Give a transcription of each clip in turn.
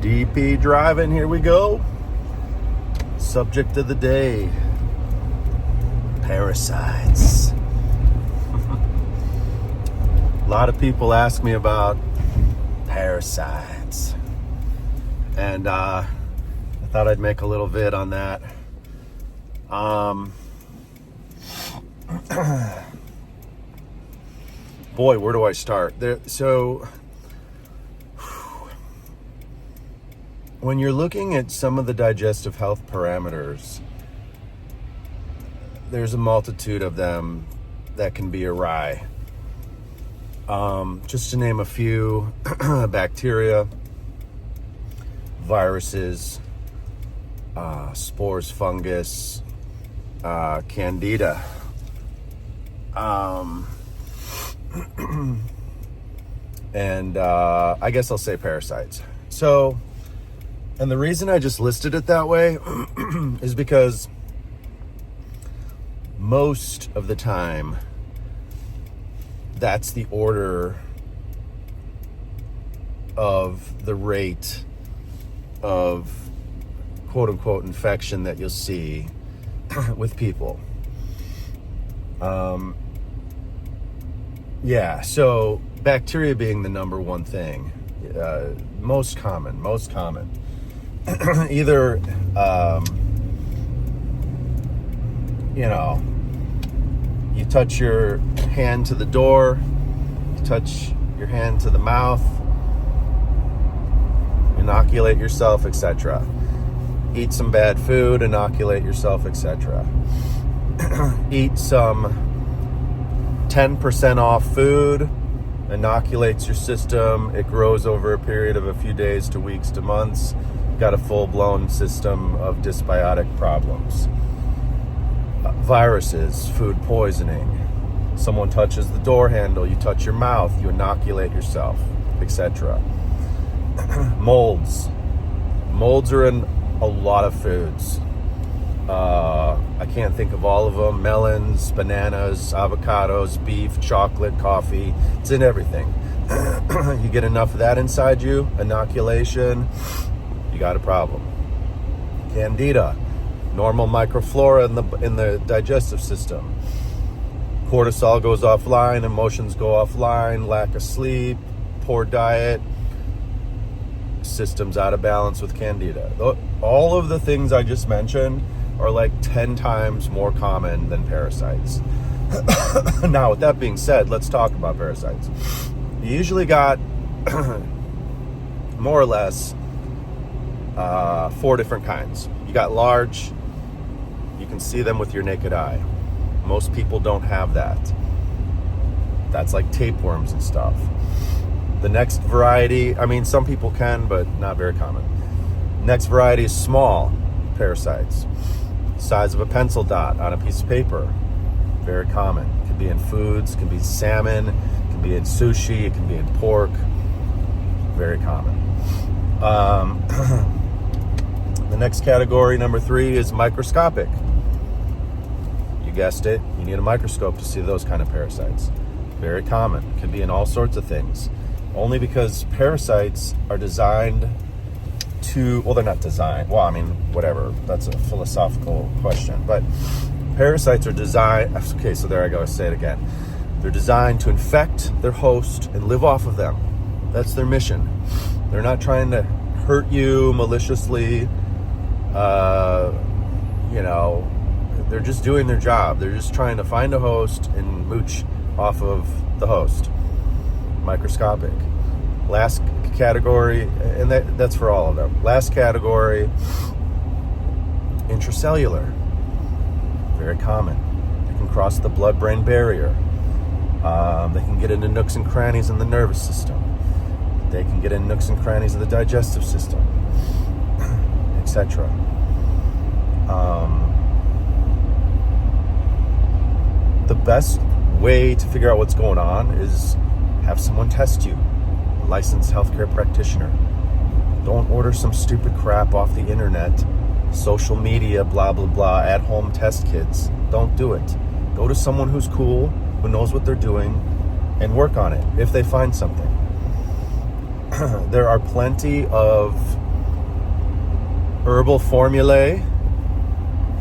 DP driving, here we go. Subject of the day, parasites. A lot of people ask me about parasites, and I thought I'd make a little vid on that. Boy, where do I start? When you're looking at some of the digestive health parameters, there's a multitude of them that can be awry. Just to name a few: bacteria, viruses, spores, fungus, candida. And I guess I'll say parasites. And the reason I just listed it that way is because most of the time, that's the order of the rate of quote unquote infection that you'll see with people. So bacteria being the number one thing, most common. Either, you touch your hand to the door, you touch your hand to the mouth, inoculate yourself, etc. Eat some bad food, inoculate yourself, etc. Eat some 10% off food, inoculates your system. It grows over a period of a few days to weeks to months. Got a full-blown system of dysbiotic problems. Viruses, food poisoning. Someone touches the door handle, you touch your mouth, you inoculate yourself, etc. Molds. Molds are in a lot of foods. I can't think of all of them. Melons, bananas, avocados, beef, chocolate, coffee. It's in everything. You get enough of that inside you, inoculation, you got a problem. Candida, normal microflora in the digestive system. Cortisol goes offline, emotions go offline, lack of sleep, poor diet, system's out of balance with candida. All of the things I just mentioned are like 10 times more common than parasites. Now, with that being said, let's talk about parasites. You usually got more or less 4 different kinds. You got large, you can see them with your naked eye. Most people don't have that. That's like tapeworms and stuff. The next variety, some people can, but not very common. Next variety is small parasites. Size of a pencil dot on a piece of paper. Very common. It can be in foods, it can be salmon, it can be in sushi, it can be in pork. Very common. The next category, number 3, is microscopic. You guessed it, you need a microscope to see those kind of parasites. Very common. It can be in all sorts of things. Only because parasites are designed to, they're not designed. Whatever. That's a philosophical question. But parasites are designed, okay, so there I go, say it again. They're designed to infect their host and live off of them. That's their mission. They're not trying to hurt you maliciously. They're just doing their job. They're just trying to find a host and mooch off of the host. Microscopic. Last category, and that's for all of them. Last category, intracellular. Very common. They can cross the blood-brain barrier. They can get into nooks and crannies in the nervous system. They can get in nooks and crannies of the digestive system, etc. The best way to figure out what's going on is have someone test you, a licensed healthcare practitioner. Don't order some stupid crap off the internet, social media, blah, blah, blah, at-home test kits. Don't do it. Go to someone who's cool, who knows what they're doing, and work on it if they find something. There are plenty of herbal formulae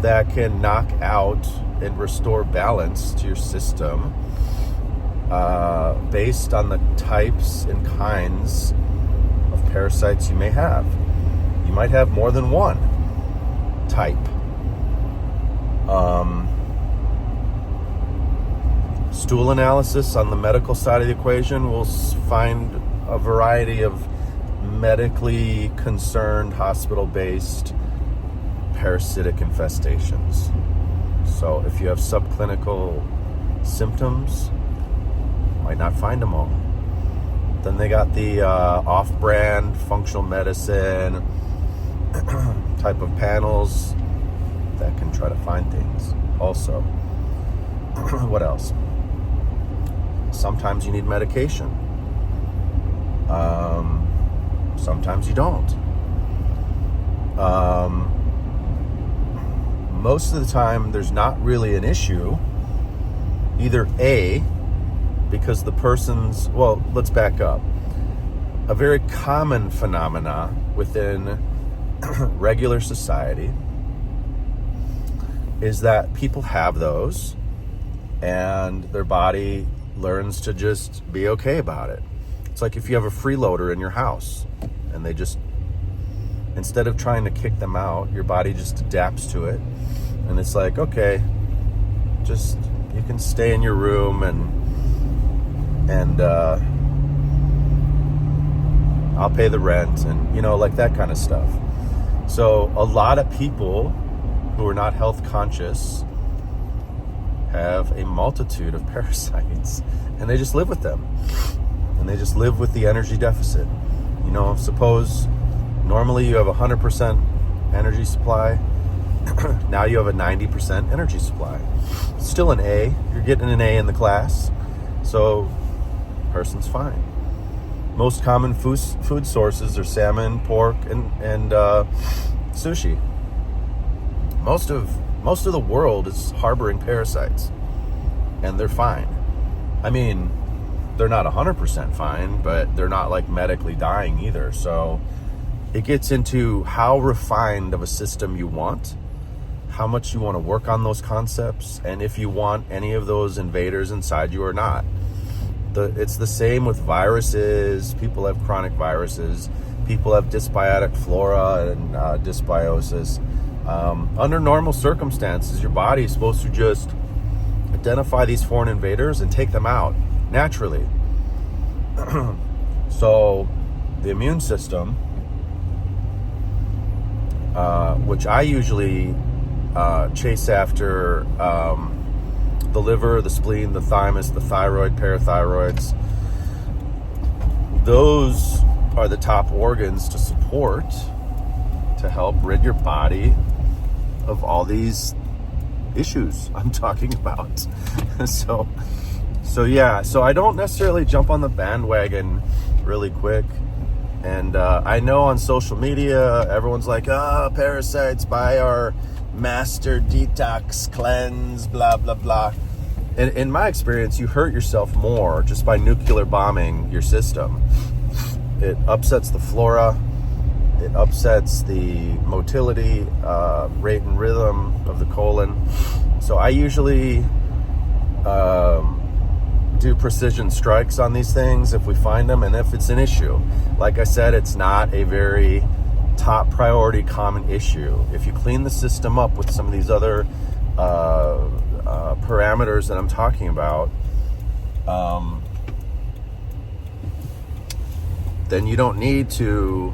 that can knock out and restore balance to your system based on the types and kinds of parasites you may have. You might have more than one type. Stool analysis on the medical side of the equation will find a variety of medically concerned, hospital-based parasitic infestations. So if you have subclinical symptoms, you might not find them all. Then they got the off-brand functional medicine type of panels that can try to find things also. What else? Sometimes you need medication. Sometimes you don't. Most of the time, there's not really an issue. Either A, because the person's, well, let's back up. A very common phenomena within regular society is that people have those and their body learns to just be okay about it. It's like if you have a freeloader in your house and they just, instead of trying to kick them out, your body just adapts to it. And it's like, okay, just, you can stay in your room and I'll pay the rent and, like that kind of stuff. So a lot of people who are not health conscious have a multitude of parasites and they just live with them. And they just live with the energy deficit. Suppose normally you have 100% energy supply. Now you have a 90% energy supply. Still an A. You're getting an A in the class. So, person's fine. Most common food sources are salmon, pork, and sushi. Most of the world is harboring parasites. And they're fine. I mean, they're not 100% fine, but they're not like medically dying either. So it gets into how refined of a system you want, how much you want to work on those concepts, and if you want any of those invaders inside you or not. It's the same with viruses. People have chronic viruses. People have dysbiotic flora and dysbiosis. Under normal circumstances, your body is supposed to just identify these foreign invaders and take them out naturally. So the immune system, which I usually chase after the liver, the spleen, the thymus, the thyroid, parathyroids. Those are the top organs to support, to help rid your body of all these issues I'm talking about. So I don't necessarily jump on the bandwagon really quick. And I know on social media, everyone's like, parasites, buy our master detox cleanse, blah, blah, blah. And in my experience, you hurt yourself more just by nuclear bombing your system. It upsets the flora. It upsets the motility, rate and rhythm of the colon. So I usually do precision strikes on these things if we find them and if it's an issue. Like I said, it's not a very top priority common issue. If you clean the system up with some of these other parameters that I'm talking about, then you don't need to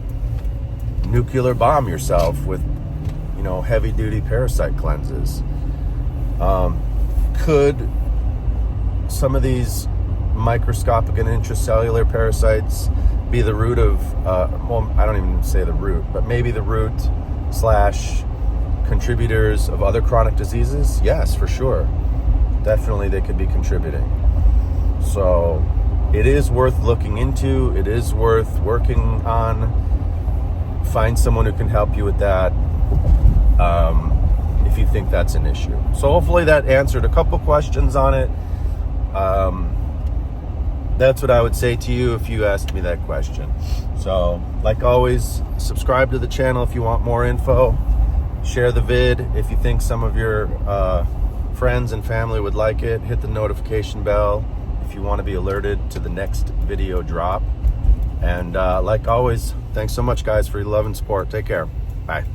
nuclear bomb yourself with, heavy duty parasite cleanses. Could some of these microscopic and intracellular parasites be the root of, I don't even say the root, but maybe the root / contributors of other chronic diseases? Yes, for sure. Definitely they could be contributing. So it is worth looking into. It is worth working on. Find someone who can help you with that if you think that's an issue. So hopefully that answered a couple questions on it. That's what I would say to you if you asked me that question. So, like always, subscribe to the channel if you want more info. Share the vid if you think some of your friends and family would like it. Hit the notification bell if you want to be alerted to the next video drop. And like always, thanks so much, guys, for your love and support. Take care. Bye.